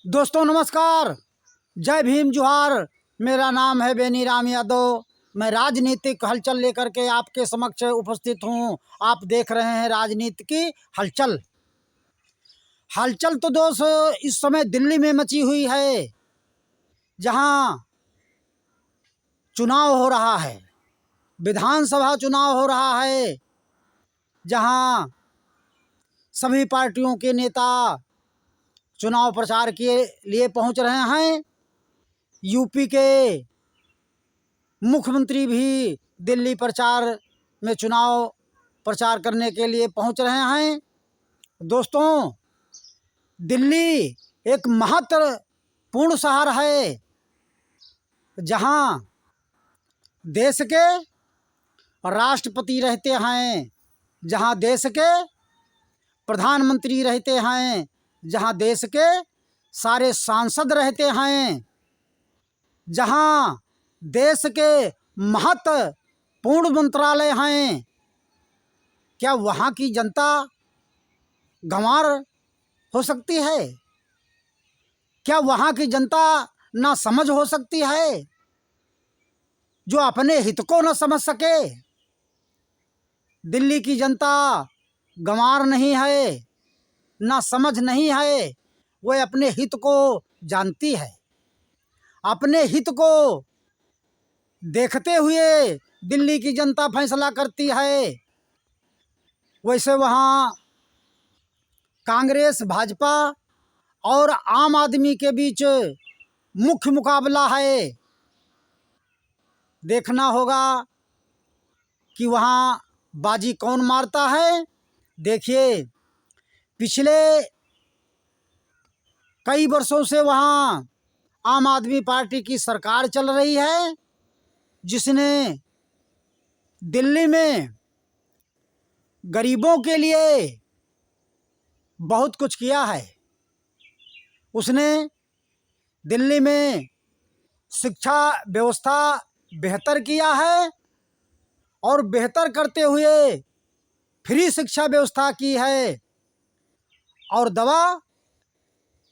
दोस्तों नमस्कार, जय भीम जोहार। मेरा नाम है बेनीराम यादव। मैं राजनीतिक हलचल लेकर के आपके समक्ष उपस्थित हूँ। आप देख रहे हैं राजनीति की हलचल। हलचल तो दोस्त इस समय दिल्ली में मची हुई है, जहाँ चुनाव हो रहा है, विधानसभा चुनाव हो रहा है, जहाँ सभी पार्टियों के नेता चुनाव प्रचार के लिए पहुंच रहे हैं। यूपी के मुख्यमंत्री भी दिल्ली प्रचार में चुनाव प्रचार करने के लिए पहुंच रहे हैं। दोस्तों, दिल्ली एक महत्वपूर्ण शहर है, जहां देश के राष्ट्रपति रहते हैं, जहां देश के प्रधानमंत्री रहते हैं, जहां देश के सारे सांसद रहते हैं, जहां देश के महत्वपूर्ण मंत्रालय हैं। क्या वहाँ की जनता गंवार हो सकती है? क्या वहाँ की जनता ना समझ हो सकती है, जो अपने हित को न समझ सके? दिल्ली की जनता गंवार नहीं है, ना समझ नहीं है। वह अपने हित को जानती है, अपने हित को देखते हुए दिल्ली की जनता फैसला करती है। वैसे वहाँ कांग्रेस, भाजपा और आम आदमी के बीच मुख्य मुकाबला है। देखना होगा कि वहाँ बाजी कौन मारता है। देखिए, पिछले कई वर्षों से वहाँ आम आदमी पार्टी की सरकार चल रही है, जिसने दिल्ली में गरीबों के लिए बहुत कुछ किया है। उसने दिल्ली में शिक्षा व्यवस्था बेहतर किया है, और बेहतर करते हुए फ्री शिक्षा व्यवस्था की है, और दवा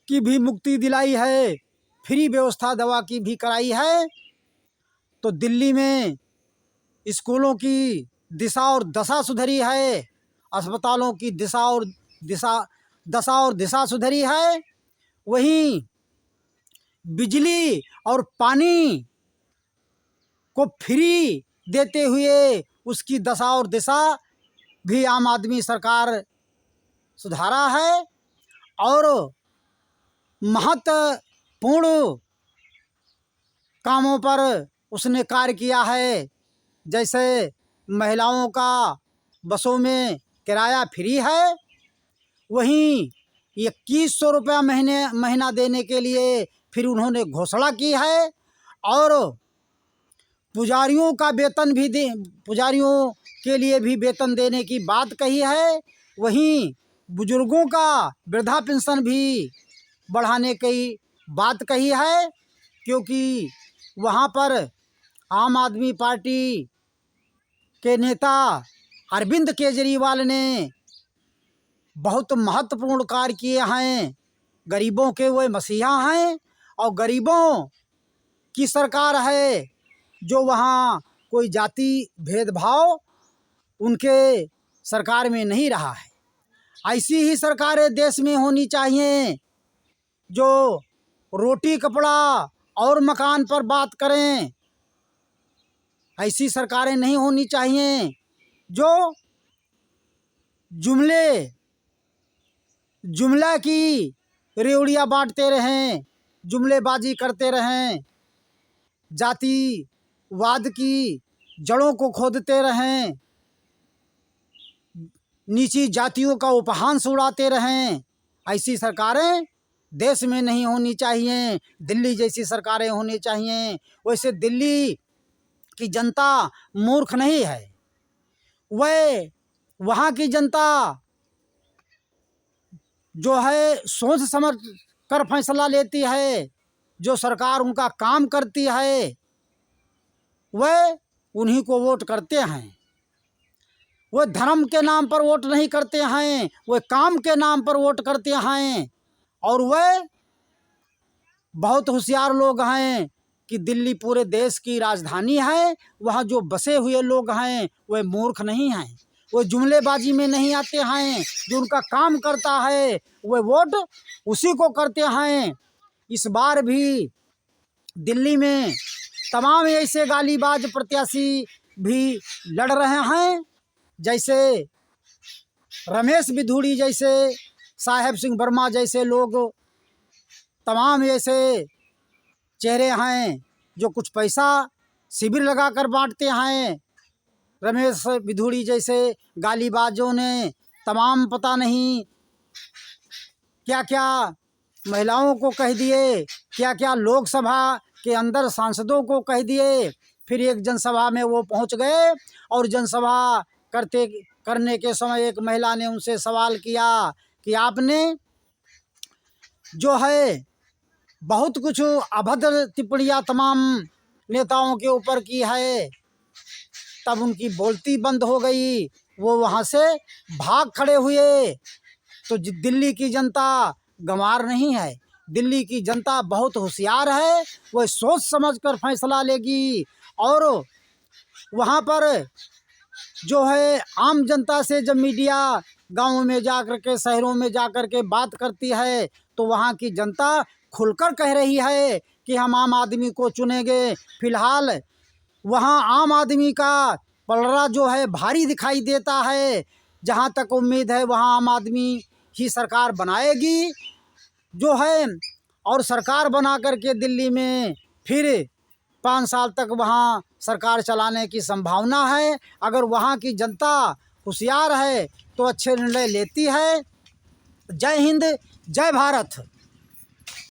की भी मुक्ति दिलाई है, फ्री व्यवस्था दवा की भी कराई है। तो दिल्ली में स्कूलों की दिशा और दशा सुधरी है, अस्पतालों की दशा और दिशा सुधरी है। वहीं बिजली और पानी को फ्री देते हुए उसकी दशा और दिशा भी आम आदमी सरकार सुधारा है, और महत्वपूर्ण कामों पर उसने कार्य किया है। जैसे महिलाओं का बसों में किराया फ्री है, वहीं 2100 रुपया महीना देने के लिए फिर उन्होंने घोषणा की है, और पुजारियों के लिए भी वेतन देने की बात कही है। वहीं बुजुर्गों का वृद्धा पेंशन भी बढ़ाने की बात कही है, क्योंकि वहाँ पर आम आदमी पार्टी के नेता अरविंद केजरीवाल ने बहुत महत्वपूर्ण कार्य किए हैं। गरीबों के वो मसीहा हैं, और गरीबों की सरकार है, जो वहाँ कोई जाति भेदभाव उनके सरकार में नहीं रहा है। ऐसी ही सरकारें देश में होनी चाहिए, जो रोटी कपड़ा और मकान पर बात करें। ऐसी सरकारें नहीं होनी चाहिए जो जुमला की रेवड़ियाँ बांटते रहें, जुमलेबाजी करते रहें, जातिवाद की जड़ों को खोदते रहें, नीची जातियों का उपहास उड़ाते रहें। ऐसी सरकारें देश में नहीं होनी चाहिए। दिल्ली जैसी सरकारें होनी चाहिए। वैसे दिल्ली की जनता मूर्ख नहीं है। वह वहाँ की जनता जो है सोच समझ कर फैसला लेती है। जो सरकार उनका काम करती है, वह उन्हीं को वोट करते हैं। वह धर्म के नाम पर वोट नहीं करते हैं, वह काम के नाम पर वोट करते हैं। और वह बहुत होशियार लोग हैं कि दिल्ली पूरे देश की राजधानी है, वहाँ जो बसे हुए लोग हैं वे मूर्ख नहीं हैं, वो जुमलेबाजी में नहीं आते हैं। जो उनका काम करता है वे वोट उसी को करते हैं। इस बार भी दिल्ली में तमाम ऐसे गालीबाज प्रत्याशी भी लड़ रहे हैं, जैसे रमेश बिधूड़ी जैसे, साहेब सिंह वर्मा जैसे लोग। तमाम ऐसे चेहरे हैं जो कुछ पैसा शिविर लगाकर बांटते हैं। रमेश बिधूड़ी जैसे गालीबाजों ने तमाम पता नहीं क्या क्या महिलाओं को कह दिए, क्या क्या लोकसभा के अंदर सांसदों को कह दिए। फिर एक जनसभा में वो पहुंच गए और जनसभा करने के समय एक महिला ने उनसे सवाल किया कि आपने जो है बहुत कुछ अभद्र टिप्पणियाँ तमाम नेताओं के ऊपर की है। तब उनकी बोलती बंद हो गई, वो वहाँ से भाग खड़े हुए। तो दिल्ली की जनता गंवार नहीं है, दिल्ली की जनता बहुत होशियार है, वह सोच समझ कर फैसला लेगी। और वहाँ पर जो है आम जनता से जब मीडिया गाँव में जा कर के, शहरों में जा कर के बात करती है, तो वहाँ की जनता खुलकर कह रही है कि हम आम आदमी को चुनेंगे। फिलहाल वहाँ आम आदमी का पलड़ा जो है भारी दिखाई देता है। जहाँ तक उम्मीद है वहाँ आम आदमी ही सरकार बनाएगी जो है, और सरकार बना करके दिल्ली में फिर 5 साल तक वहाँ सरकार चलाने की संभावना है। अगर वहाँ की जनता होशियार है तो अच्छे निर्णय लेती है। जय हिंद, जय भारत।